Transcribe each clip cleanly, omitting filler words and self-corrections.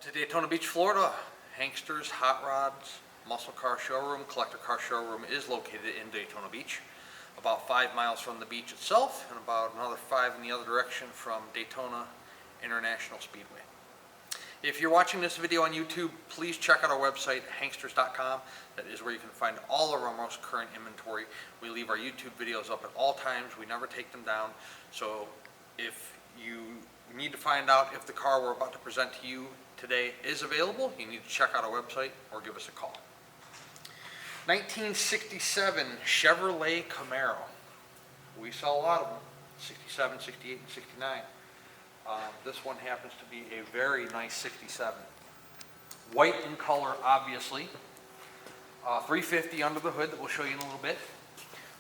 Welcome to Daytona Beach, Florida. Hankster's Hot Rods Muscle Car Showroom, Collector Car Showroom is located in Daytona Beach, about 5 miles from the beach itself and about another 5 in the other direction from Daytona International Speedway. If you're watching this video on YouTube, please check out our website, hanksters.com. That is where you can find all of our most current inventory. We leave our YouTube videos up at all times. We never take them down. So if you need to find out if the car we're about to present to you today is available, you need to check out our website or give us a call. 1967 Chevrolet Camaro. We sell a lot of them, 67, 68, and 69. This one happens to be a very nice 67. White in color, obviously. 350 under the hood that we'll show you in a little bit.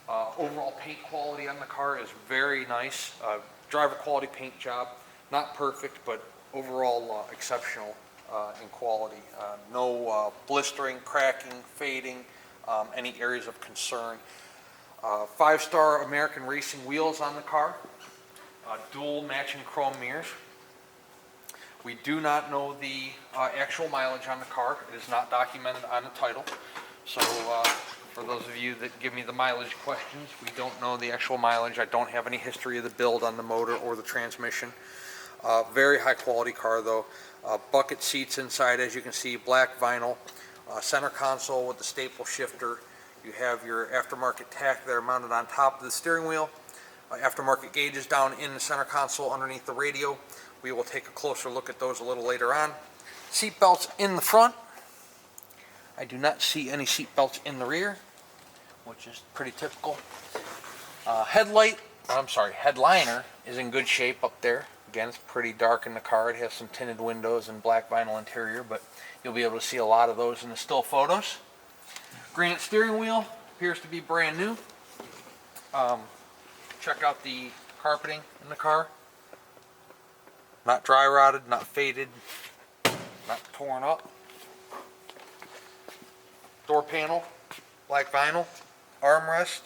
Overall paint quality on the car is very nice. Driver quality paint job. Not perfect, but overall exceptional in quality. No blistering, cracking, fading, any areas of concern. 5-star American Racing wheels on the car. Dual matching chrome mirrors. We do not know the actual mileage on the car. It is not documented on the title. So for those of you that give me the mileage questions, we don't know the actual mileage. I don't have any history of the build on the motor or the transmission. Very high quality car though. Bucket seats inside, as you can see, black vinyl. Center console with the staple shifter. You have your aftermarket tack there mounted on top of the steering wheel. Aftermarket gauges down in the center console underneath the radio. We will take a closer look at those a little later on. Seat belts in the front. I do not see any seat belts in the rear, which is pretty typical. Headliner is in good shape up there. Again, it's pretty dark in the car. It has some tinted windows and black vinyl interior, but you'll be able to see a lot of those in the still photos. Granite steering wheel appears to be brand new. Check out the carpeting in the car. Not dry rotted, not faded, not torn up. Door panel, black vinyl, armrest,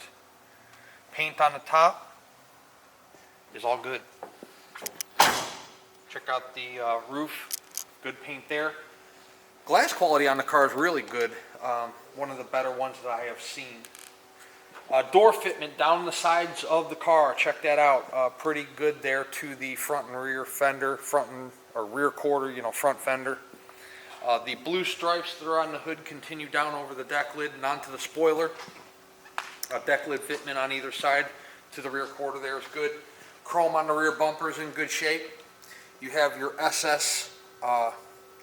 paint on the top is all good. Check out the roof, good paint there. Glass quality on the car is really good, one of the better ones that I have seen. Door fitment down the sides of the car, check that out. Pretty good there to the front and rear fender, rear quarter, front fender. The blue stripes that are on the hood continue down over the deck lid and onto the spoiler. Deck lid fitment on either side to the rear quarter there is good. Chrome on the rear bumper is in good shape. You have your SS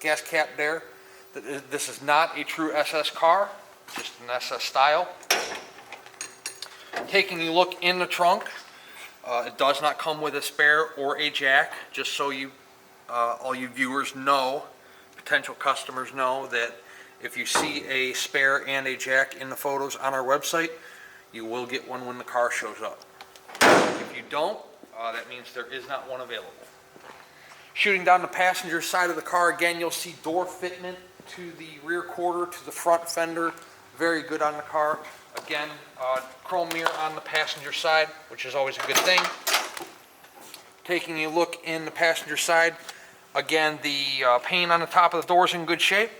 gas cap there. This is not a true SS car, just an SS style. Taking a look in the trunk, it does not come with a spare or a jack, just so all you viewers know, potential customers know, that if you see a spare and a jack in the photos on our website, you will get one when the car shows up. If you don't, that means there is not one available. Shooting down the passenger side of the car, again, you'll see door fitment to the rear quarter, to the front fender, very good on the car. Again, chrome mirror on the passenger side, which is always a good thing. Taking a look in the passenger side, again, the paint on the top of the door is in good shape.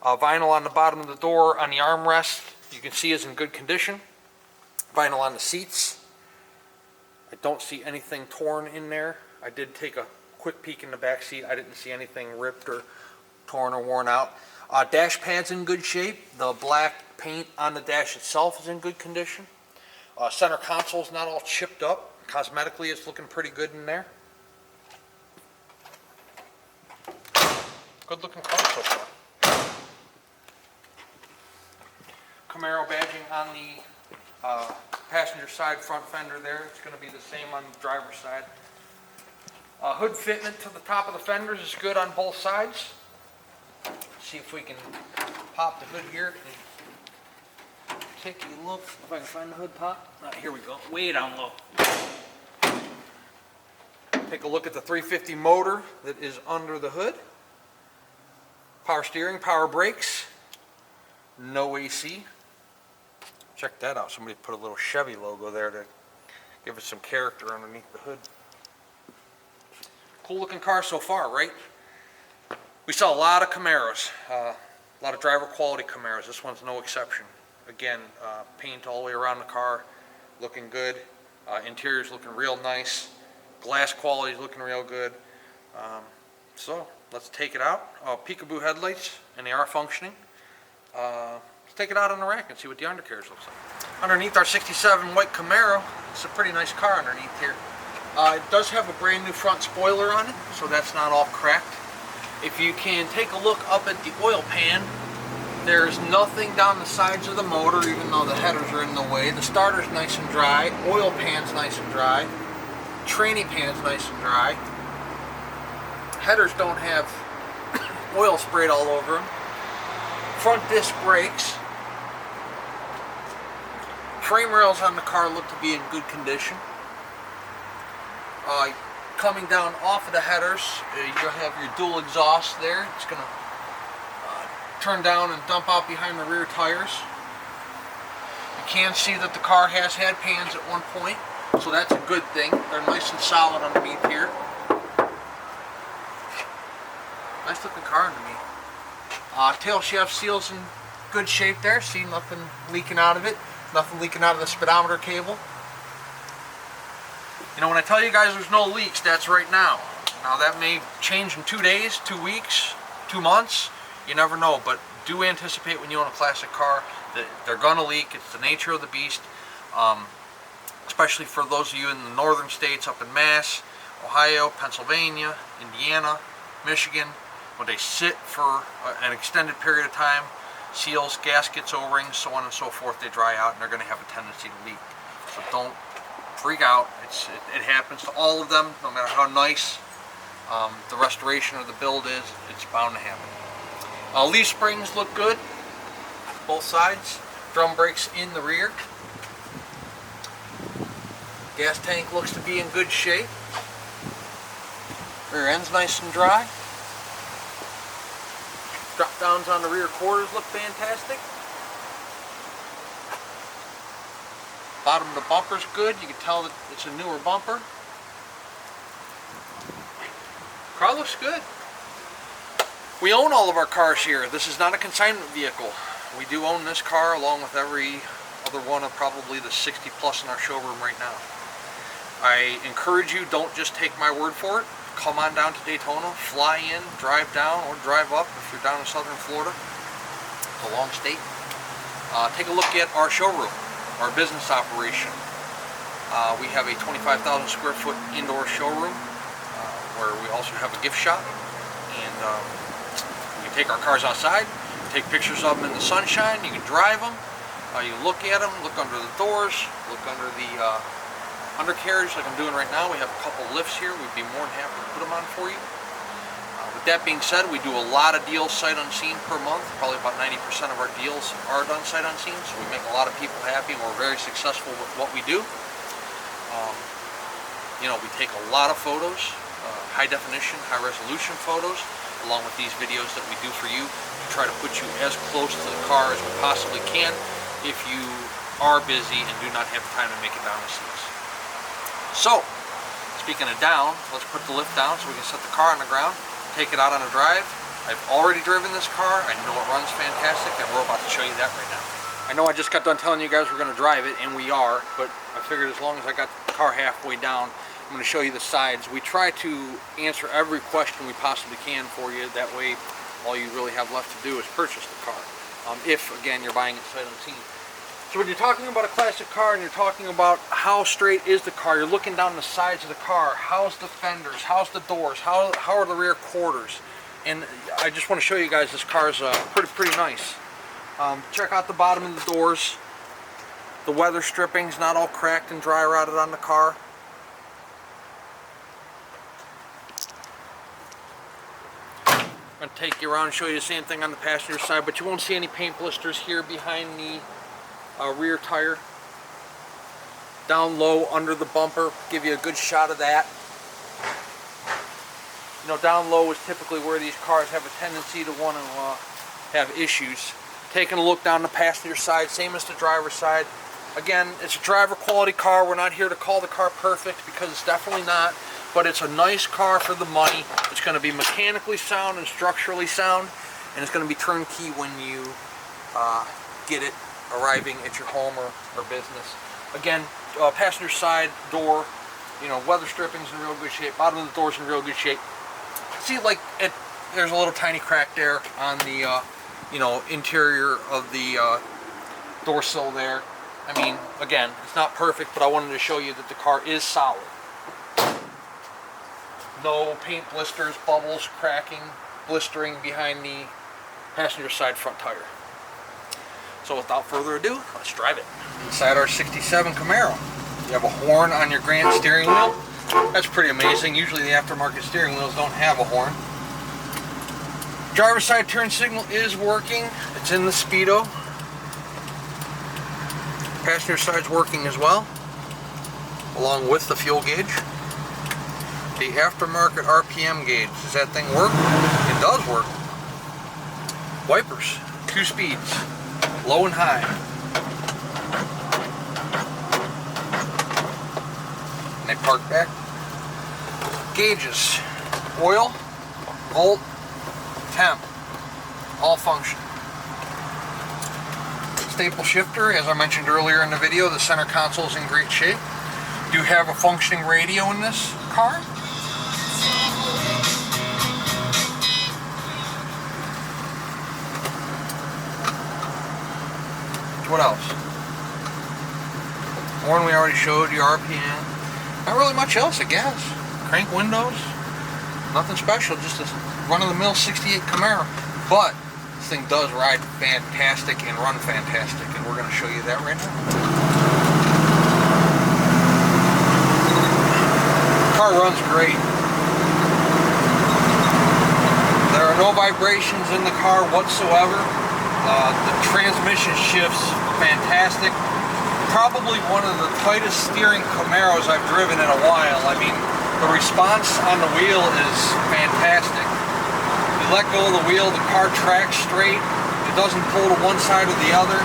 Vinyl on the bottom of the door on the armrest, you can see, is in good condition. Vinyl on the seats. I don't see anything torn in there. I did take a quick peek in the back seat. I didn't see anything ripped or torn or worn out. Dash pad's in good shape. The black paint on the dash itself is in good condition. Center console's not all chipped up. Cosmetically, it's looking pretty good in there. Good looking car so far. Camaro badging on the passenger side front fender there. It's going to be the same on the driver's side. Hood fitment to the top of the fenders is good on both sides. See if we can pop the hood here and take a look if I can find the hood pop. Here we go, way down low. Take a look at the 350 motor that is under the hood. Power steering, power brakes, no AC. Check that out, somebody put a little Chevy logo there to give it some character underneath the hood. Cool looking car so far, right? We sell a lot of Camaros, a lot of driver quality Camaros. This one's no exception. Again, paint all the way around the car, looking good. Interior's looking real nice. Glass quality's looking real good. So let's take it out. Peekaboo headlights, and they are functioning. Let's take it out on the rack and see what the undercarriage looks like. Underneath our 67 white Camaro, it's a pretty nice car underneath here. It does have a brand new front spoiler on it, so that's not all cracked. If you can take a look up at the oil pan, there's nothing down the sides of the motor, even though the headers are in the way. The starter's nice and dry, oil pan's nice and dry, tranny pan's nice and dry. Headers don't have oil sprayed all over them. Front disc brakes. Frame rails on the car look to be in good condition. Coming down off of the headers, you'll have your dual exhaust there. It's going to turn down and dump out behind the rear tires. You can see that the car has had pans at one point, so that's a good thing. They're nice and solid underneath here. Nice looking car underneath. Tail shaft seal's in good shape there. See, nothing leaking out of it. Nothing leaking out of the speedometer cable. You know, when I tell you guys there's no leaks, that's right now. Now that may change in 2 days, 2 weeks, 2 months. You never know, but do anticipate when you own a classic car that they're going to leak. It's the nature of the beast, especially for those of you in the northern states, up in Mass, Ohio, Pennsylvania, Indiana, Michigan. When they sit for an extended period of time, seals, gaskets, O-rings, so on and so forth, they dry out and they're going to have a tendency to leak. So don't freak out. It happens to all of them, no matter how nice the restoration or the build is, it's bound to happen. Leaf springs look good, both sides. Drum brakes in the rear. Gas tank looks to be in good shape. Rear end's nice and dry. Drop downs on the rear quarters look fantastic. Bottom of the bumper's good. You can tell that it's a newer bumper. Car looks good. We own all of our cars here. This is not a consignment vehicle. We do own this car along with every other one of probably the 60 plus in our showroom right now. I encourage you, don't just take my word for it. Come on down to Daytona, fly in, drive down, or drive up if you're down in southern Florida. It's a long state. Take a look at our showroom, our business operation. We have a 25,000 square foot indoor showroom where we also have a gift shop. And we can take our cars outside, take pictures of them in the sunshine, you can drive them, you can look at them, look under the doors, look under the undercarriage like I'm doing right now. We have a couple lifts here. We'd be more than happy to put them on for you. With that being said, we do a lot of deals sight unseen per month. Probably about 90% of our deals are done sight unseen, so we make a lot of people happy and we're very successful with what we do. You know, we take a lot of photos, high definition, high resolution photos, along with these videos that we do for you to try to put you as close to the car as we possibly can if you are busy and do not have time to make it down to see us. So, speaking of down, let's put the lift down so we can set the car on the ground, take it out on a drive. I've already driven this car. I know it runs fantastic, and we're about to show you that right now. I know I just got done telling you guys we're going to drive it, and we are, but I figured as long as I got the car halfway down, I'm going to show you the sides. We try to answer every question we possibly can for you. That way, all you really have left to do is purchase the car. If, again, you're buying it sight unseen. So when you're talking about a classic car and you're talking about how straight is the car, you're looking down the sides of the car, how's the fenders, how's the doors, how are the rear quarters, and I just want to show you guys this car's pretty nice. Check out the bottom of the doors. The weather stripping's not all cracked and dry rotted on the car. I'm going to take you around and show you the same thing on the passenger side, but you won't see any paint blisters here behind the rear tire. Down low under the bumper, give you a good shot of that. You know, down low is typically where these cars have a tendency to want to have issues. Taking a look down the passenger side, same as the driver's side. Again, it's a driver quality car. We're not here to call the car perfect because it's definitely not. but it's a nice car for the money. It's going to be mechanically sound and structurally sound, and it's going to be turnkey when you get it arriving at your home or business. Again, passenger side door, you know, weather stripping's in real good shape. Bottom of the door's in real good shape. See, like, there's a little tiny crack there on the, you know, interior of the door sill there. I mean, again, it's not perfect, but I wanted to show you that the car is solid. No paint blisters, bubbles, cracking, blistering behind the passenger side front tire. So without further ado, let's drive it. Inside our 67 Camaro, you have a horn on your Grant steering wheel. That's pretty amazing. Usually the aftermarket steering wheels don't have a horn. Driver's side turn signal is working. It's in the speedo. Passenger side's working as well, along with the fuel gauge. The aftermarket RPM gauge, does that thing work? It does work. Wipers, 2 speeds, low and high. And they park back. Gauges, oil, volt, temp, all function. Staple shifter, as I mentioned earlier in the video, the center console is in great shape. Do have a functioning radio in this car. What else? Horn we already showed you, RPM. Not really much else, I guess. Crank windows. Nothing special, just a run-of-the-mill 68 Camaro. But this thing does ride fantastic and run fantastic, and we're going to show you that right now. The car runs great. There are no vibrations in the car whatsoever. The transmission shifts fantastic. Probably one of the tightest steering Camaros I've driven in a while. I mean, the response on the wheel is fantastic. You let go of the wheel, the car tracks straight. It doesn't pull to one side or the other.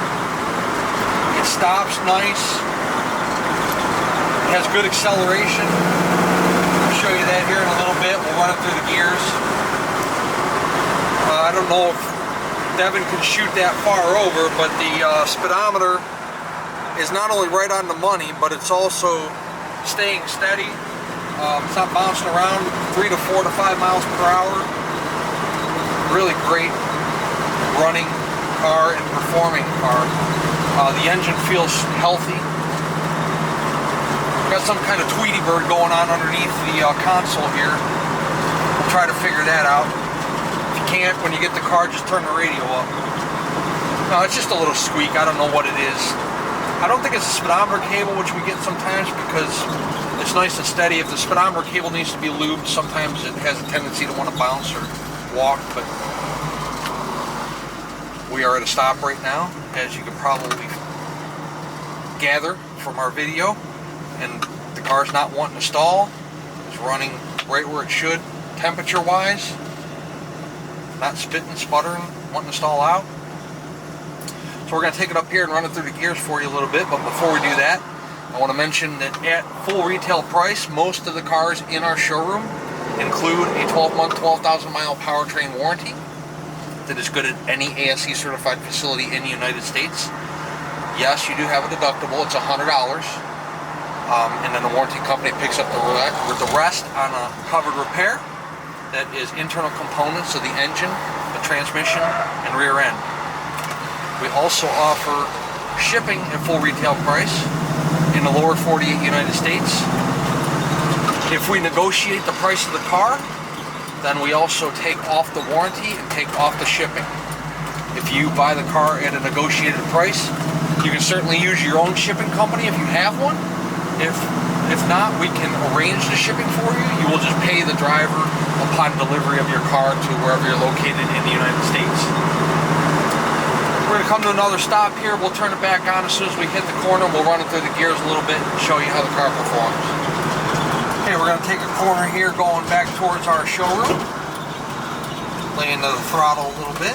It stops nice. It has good acceleration. I'll show you that here in a little bit. We'll run it through the gears. I don't know if Devin can shoot that far over, but the speedometer is not only right on the money, but it's also staying steady. It's not bouncing around 3 to 4 to 5 miles per hour. Really great running car and performing car. The engine feels healthy. Got some kind of Tweety bird going on underneath the console here. We'll try to figure that out. Can't, when you get the car, just turn the radio up. No, it's just a little squeak. I don't know what it is. I don't think it's a speedometer cable, which we get sometimes, because it's nice and steady. If the speedometer cable needs to be lubed, sometimes it has a tendency to want to bounce or walk, but we are at a stop right now, as you can probably gather from our video, and the car's not wanting to stall. It's running right where it should, temperature-wise. Not spitting, sputtering, wanting to stall out. So we're going to take it up here and run it through the gears for you a little bit, but before we do that, I want to mention that at full retail price, most of the cars in our showroom include a 12-month, 12,000-mile powertrain warranty that is good at any ASE certified facility in the United States. Yes, you do have a deductible, it's $100, and then the warranty company picks up the rest on a covered repair. That is internal components of the engine, the transmission, and rear end. We also offer shipping at full retail price in the lower 48 United States. If we negotiate the price of the car, then we also take off the warranty and take off the shipping. If you buy the car at a negotiated price, you can certainly use your own shipping company if you have one. If not, we can arrange the shipping for you. You will just pay the driver upon delivery of your car to wherever you're located in the United States. We're going to come to another stop here. We'll turn it back on as soon as we hit the corner. We'll run it through the gears a little bit and show you how the car performs. Okay, we're going to take a corner here going back towards our showroom. Lay into the throttle a little bit.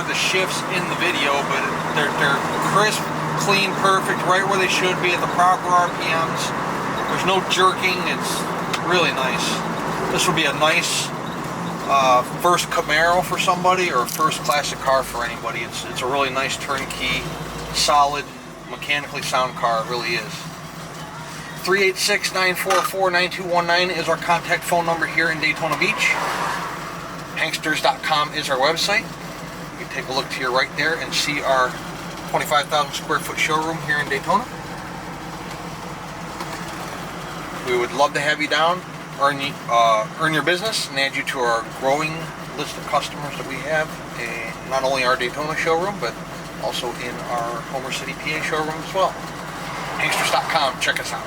hear the shifts in the video, but they're crisp, clean, perfect, right where they should be at the proper RPMs. There's no jerking. It's really nice. This would be a nice first Camaro for somebody, or first classic car for anybody. It's a really nice turnkey, solid, mechanically sound car. It really is. 386-944-9219 is our contact phone number here in Daytona Beach. Hanksters.com is our website. You can take a look to your right there and see our 25,000 square foot showroom here in Daytona. We would love to have you down, earn your business, and add you to our growing list of customers that we have, not only our Daytona showroom, but also in our Homer City, PA showroom as well. Hanksters.com, check us out.